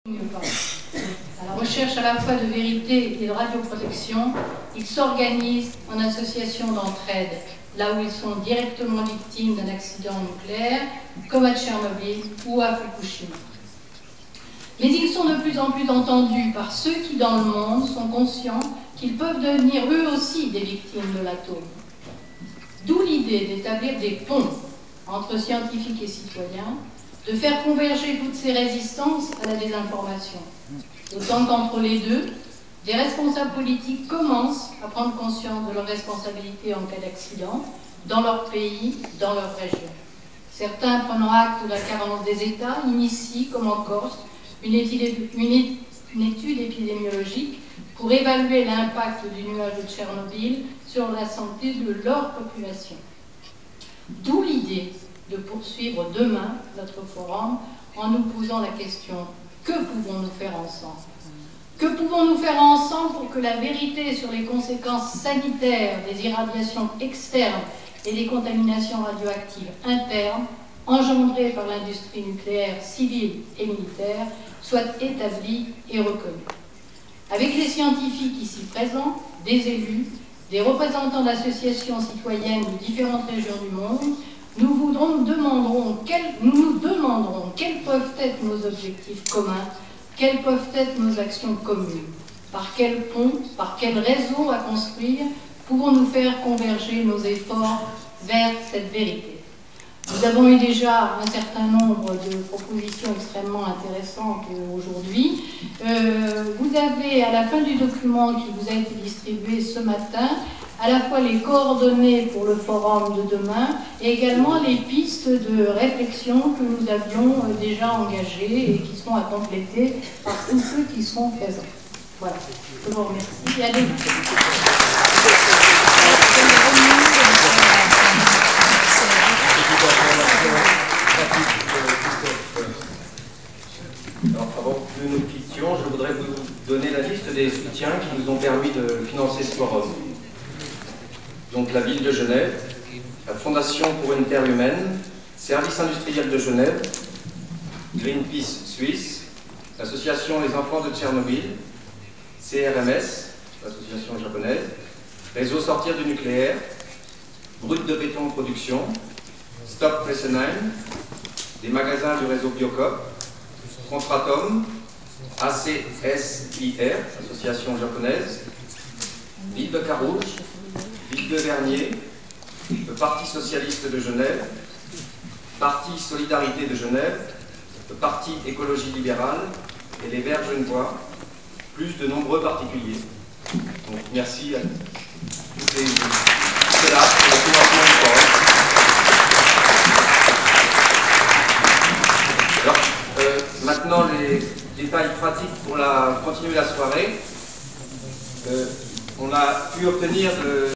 À la recherche à la fois de vérité et de radioprotection, ils s'organisent en associations d'entraide, là où ils sont directement victimes d'un accident nucléaire, comme à Tchernobyl ou à Fukushima. Mais ils sont de plus en plus entendus par ceux qui, dans le monde, sont conscients qu'ils peuvent devenir eux aussi des victimes de l'atome. D'où l'idée d'établir des ponts entre scientifiques et citoyens, de faire converger toutes ces résistances à la désinformation. D'autant qu'entre les deux, des responsables politiques commencent à prendre conscience de leurs responsabilités en cas d'accident, dans leur pays, dans leur région. Certains, prenant acte de la carence des États, initient, comme en Corse, une étude épidémiologique pour évaluer l'impact du nuage de Tchernobyl sur la santé de leur population. D'où l'idée de poursuivre demain notre forum en nous posant la question: que pouvons-nous faire ensemble? Que pouvons-nous faire ensemble pour que la vérité sur les conséquences sanitaires des irradiations externes et des contaminations radioactives internes engendrées par l'industrie nucléaire civile et militaire soit établie et reconnue? Avec les scientifiques ici présents, des élus, des représentants d'associations citoyennes de différentes régions du monde, nous nous demanderons quels peuvent être nos objectifs communs, quelles peuvent être nos actions communes, par quel pont, par quel réseau à construire pouvons-nous faire converger nos efforts vers cette vérité. Nous avons eu déjà un certain nombre de propositions extrêmement intéressantes aujourd'hui. Vous avez à la fin du document qui vous a été distribué ce matin à la fois les coordonnées pour le forum de demain et également les pistes de réflexion que nous avions déjà engagées et qui seront à compléter par tous ceux qui seront présents. Voilà, je vous remercie et à demain. Alors, avant que nous nous quittions, je voudrais vous donner la liste des soutiens qui nous ont permis de financer ce forum. Donc la ville de Genève, la Fondation pour une Terre humaine, Service industriel de Genève, Greenpeace Suisse, l'association Les Enfants de Tchernobyl, CRMS, l'association japonaise, Réseau Sortir du nucléaire, Brut de béton production, Stop Fessenheim, des magasins du réseau Biocop, Contratom, ACSIR, association japonaise, Ville de Carouge, Ville de Vernier, le Parti Socialiste de Genève, Parti Solidarité de Genève, le Parti Écologie Libérale et les Verts Genevois, plus de nombreux particuliers. Donc merci à tous ceux-là pour le financement du forum. Alors, maintenant les détails pratiques pour continuer la soirée. On a pu obtenir de